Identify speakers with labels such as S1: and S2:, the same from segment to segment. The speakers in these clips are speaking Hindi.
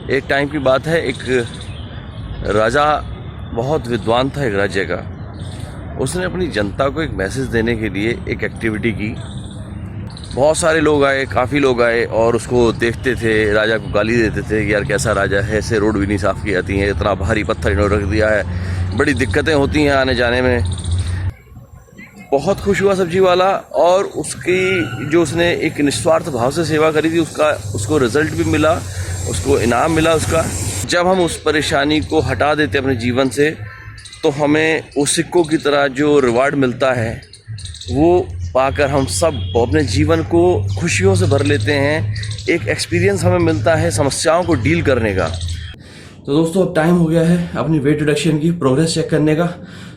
S1: एक टाइम की बात है, एक राजा बहुत विद्वान था एक राज्य का। उसने अपनी जनता को एक मैसेज देने के लिए एक एक्टिविटी की। बहुत सारे लोग आए, काफ़ी लोग आए और उसको देखते थे, राजा को गाली देते थे कि यार कैसा राजा है, ऐसे रोड भी नहीं साफ़ की जाती हैं, इतना भारी पत्थर इन्होंने रख दिया है, बड़ी दिक्कतें होती हैं आने जाने में। बहुत खुश हुआ सब्जी वाला और उसकी जो उसने एक निस्वार्थ भाव से सेवा करी थी उसको रिजल्ट भी मिला, उसको इनाम मिला उसका। जब हम उस परेशानी को हटा देते अपने जीवन से तो हमें उस सिक्कों की तरह जो रिवार्ड मिलता है वो पाकर हम सब अपने जीवन को खुशियों से भर लेते हैं। एक एक्सपीरियंस हमें मिलता है समस्याओं को डील करने का। तो दोस्तों अब टाइम हो गया है अपनी वेट रिडक्शन की प्रोग्रेस चेक करने का।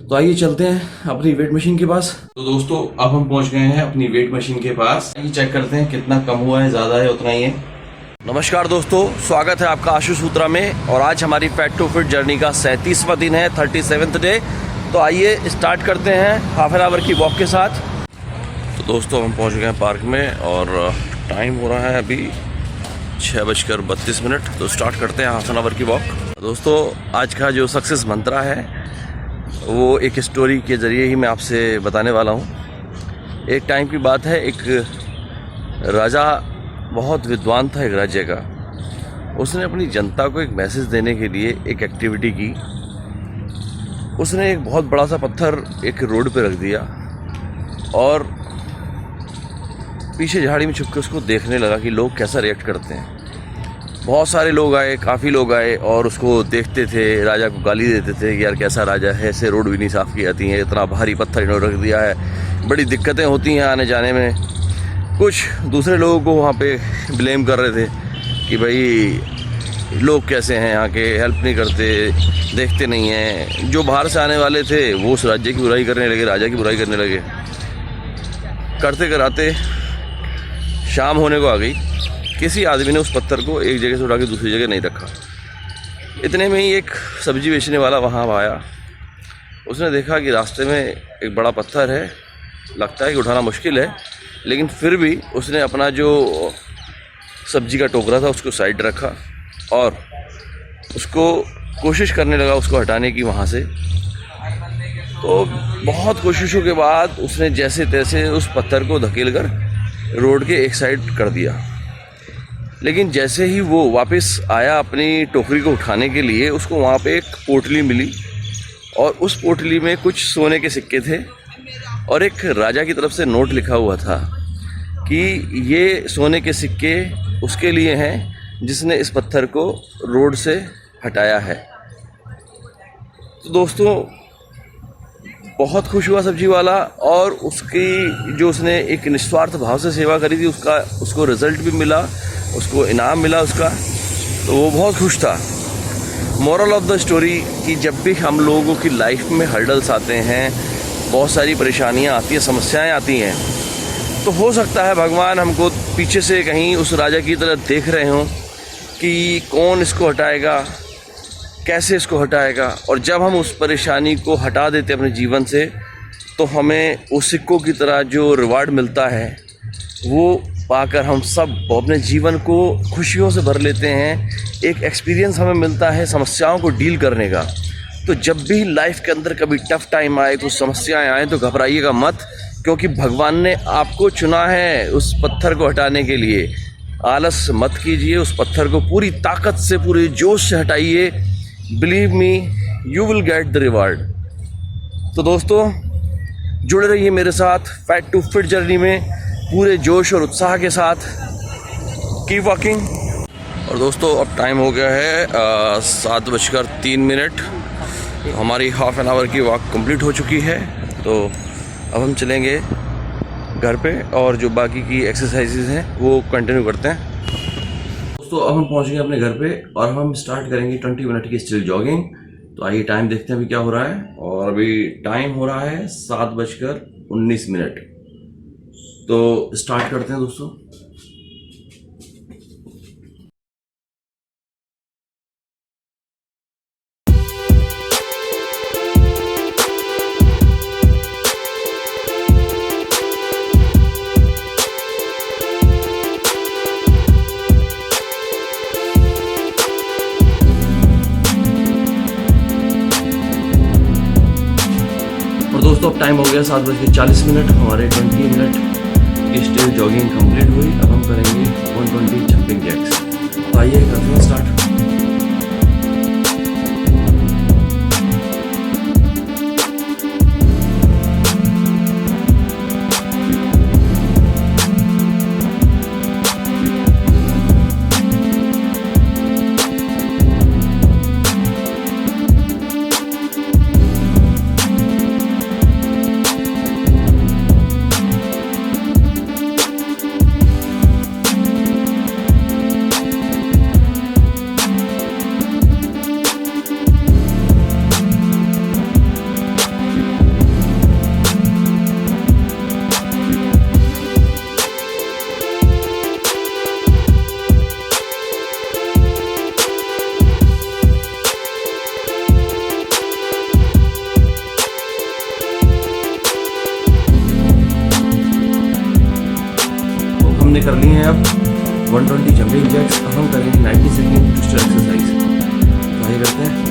S1: तो आइए चलते हैं अपनी वेट मशीन के पास। तो दोस्तों अब हम पहुंच गए हैं अपनी वेट मशीन के पास। आइए चेक करते हैं कितना कम हुआ है, ज़्यादा है, उतना ही है। नमस्कार दोस्तों, स्वागत है आपका आशु सूत्रा में। और आज हमारी फैट टू फिट जर्नी का 37वां दिन है, 37th डे। तो आइए स्टार्ट करते हैं हाफ एन आवर की वॉक के साथ। तो दोस्तों हम पहुंच गए हैं पार्क में और टाइम हो रहा है अभी 6:32। तो स्टार्ट करते हैं हाफ एन आवर की वॉक। दोस्तों आज का जो सक्सेस मंत्रा है वो एक स्टोरी के ज़रिए ही मैं आपसे बताने वाला हूँ। एक टाइम की बात है, एक राजा बहुत विद्वान था एक राज्य का। उसने अपनी जनता को एक मैसेज देने के लिए एक एक्टिविटी की। उसने एक बहुत बड़ा सा पत्थर एक रोड पे रख दिया और पीछे झाड़ी में छुप के उसको देखने लगा कि लोग कैसा रिएक्ट करते हैं। बहुत सारे लोग आए, काफ़ी लोग आए और उसको देखते थे, राजा को गाली देते थे कि यार कैसा राजा है, ऐसे रोड भी नहीं साफ़ की जाती हैं, इतना भारी पत्थर इन्होंने रख दिया है, बड़ी दिक्कतें होती हैं आने जाने में। कुछ दूसरे लोगों को वहाँ पे ब्लेम कर रहे थे कि भाई लोग कैसे हैं यहाँ के, हेल्प नहीं करते, देखते नहीं हैं। जो बाहर से आने वाले थे वो उस राज्य की बुराई करने लगे, राजा की बुराई करने लगे। करते कराते शाम होने को आ गई। किसी आदमी ने उस पत्थर को एक जगह से उठा के दूसरी जगह नहीं रखा। इतने में ही एक सब्जी बेचने वाला वहाँ आया। उसने देखा कि रास्ते में एक बड़ा पत्थर है, लगता है कि उठाना मुश्किल है, लेकिन फिर भी उसने अपना जो सब्जी का टोकरा था उसको साइड रखा और उसको कोशिश करने लगा उसको हटाने की वहाँ से। तो बहुत कोशिशों के बाद उसने जैसे तैसे उस पत्थर को धकेल कर रोड के एक साइड कर दिया। लेकिन जैसे ही वो वापस आया अपनी टोकरी को उठाने के लिए, उसको वहाँ पे एक पोटली मिली और उस पोटली में कुछ सोने के सिक्के थे और एक राजा की तरफ से नोट लिखा हुआ था कि ये सोने के सिक्के उसके लिए हैं जिसने इस पत्थर को रोड से हटाया है। तो दोस्तों बहुत खुश हुआ सब्जी वाला और उसकी जो उसने एक निस्वार्थ भाव से सेवा करी थी उसको रिजल्ट भी मिला, उसको इनाम मिला उसका। तो वो बहुत खुश था। मोरल ऑफ द स्टोरी कि जब भी हम लोगों की लाइफ में हर्डल्स आते हैं, बहुत सारी परेशानियां आती हैं, समस्याएं आती हैं, तो हो सकता है भगवान हमको पीछे से कहीं उस राजा की तरह देख रहे हों कि कौन इसको हटाएगा, कैसे इसको हटाएगा। और जब हम उस परेशानी को हटा देते अपने जीवन से तो हमें उस सिक्कों की तरह जो रिवार्ड मिलता है वो पाकर हम सब अपने जीवन को खुशियों से भर लेते हैं। एक एक्सपीरियंस हमें मिलता है समस्याओं को डील करने का। तो जब भी लाइफ के अंदर कभी टफ टाइम आए, कुछ समस्याएं आए, तो घबराइएगा मत, क्योंकि भगवान ने आपको चुना है उस पत्थर को हटाने के लिए। आलस मत कीजिए, उस पत्थर को पूरी ताकत से, पूरे जोश से हटाइए। Believe me, you will get the reward. तो दोस्तों जुड़े रहिए मेरे साथ फैट टू फिट जर्नी में पूरे जोश और उत्साह के साथ। Keep walking. और दोस्तों अब टाइम हो गया है 7:03। हमारी हाफ एन आवर की वॉक कंप्लीट हो चुकी है। तो अब हम चलेंगे घर पे और जो बाकी की एक्सरसाइजेज हैं वो कंटिन्यू करते हैं। दोस्तों अब हम पहुंच गए अपने घर पे और हम स्टार्ट करेंगे 20 मिनट की स्टिल जॉगिंग। तो आइए टाइम देखते हैं अभी क्या हो रहा है। और अभी टाइम हो रहा है 7:19। तो स्टार्ट करते हैं दोस्तों। दोस्तों अब टाइम हो गया 7:40। हमारे 20 मिनट की स्टेज जॉगिंग कंप्लीट हुई। अब हम करेंगे 120 जंपिंग जैक्स। तो आइए करते हैं स्टार्ट। हमने कर लिए हैं अब 120 जंपिंग जैक्स। अब हम करेंगे 90 सेकेंड ट्विस्टर एक्सरसाइज। तो आइए करते हैं।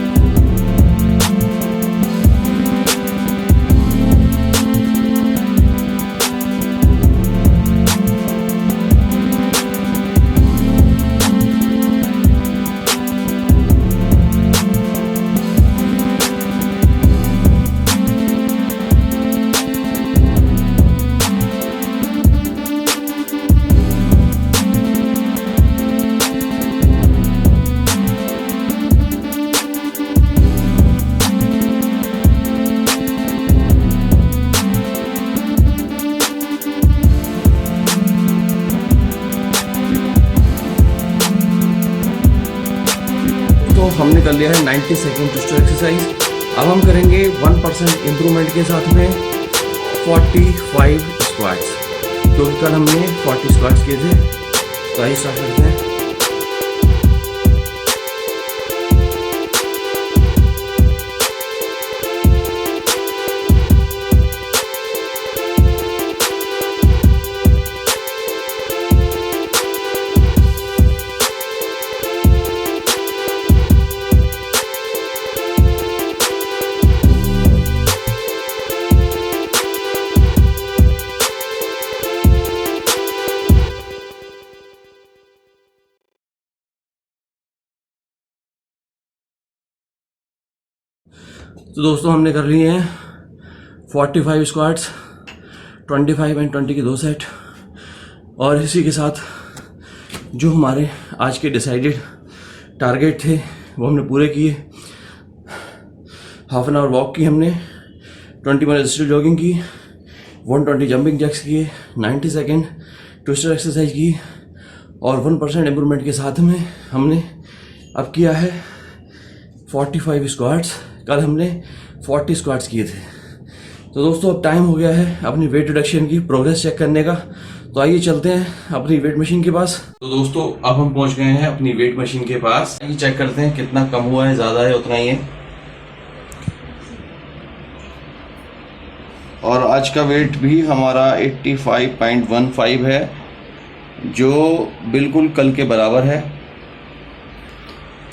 S1: तो हमने कर लिया है 90 सेकेंड ट्विस्टर एक्सरसाइज। अब हम करेंगे 1% इम्प्रूवमेंट के साथ में 45 स्क्वाट्स, क्योंकि कल हमने 40 स्क्वाट्स किए थे। तो आइए स्टार्ट करते हैं। तो दोस्तों हमने कर लिए हैं 45 स्क्वाट्स, 25 एंड 20 के 2 सेट, और इसी के साथ जो हमारे आज के डिसाइडेड टारगेट थे वो हमने पूरे किए। हाफ एन आवर वॉक की हमने, 20 मिनट स्टिल जॉगिंग की, 120 जंपिंग जैक्स किए, 90 सेकेंड ट्विस्टर एक्सरसाइज की, और 1% इम्प्रूवमेंट के साथ में हमने अब किया है 45 स्क्वाट्स। कल हमने 40 स्क्वाट्स किए थे। तो दोस्तों अब टाइम हो गया है अपनी वेट रिडक्शन की प्रोग्रेस चेक करने का। तो आइए चलते हैं अपनी वेट मशीन के पास। तो दोस्तों अब हम पहुंच गए हैं अपनी वेट मशीन के पास। आइए चेक करते हैं कितना कम हुआ है, ज़्यादा है, उतना ही है। और आज का वेट भी हमारा 85.15 है, जो बिल्कुल कल के बराबर है।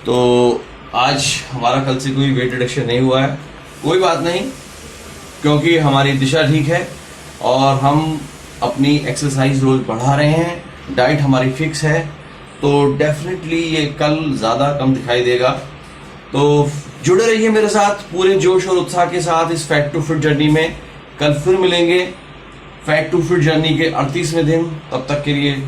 S1: तो आज हमारा कल से कोई वेट रिडक्शन नहीं हुआ है। कोई बात नहीं, क्योंकि हमारी दिशा ठीक है और हम अपनी एक्सरसाइज रोज बढ़ा रहे हैं, डाइट हमारी फिक्स है। तो डेफिनेटली ये कल ज़्यादा कम दिखाई देगा। तो जुड़े रहिए मेरे साथ पूरे जोश और उत्साह के साथ इस फैट टू फिट जर्नी में। कल फिर मिलेंगे फैट टू फिट जर्नी के 38वें दिन। तब तक के लिए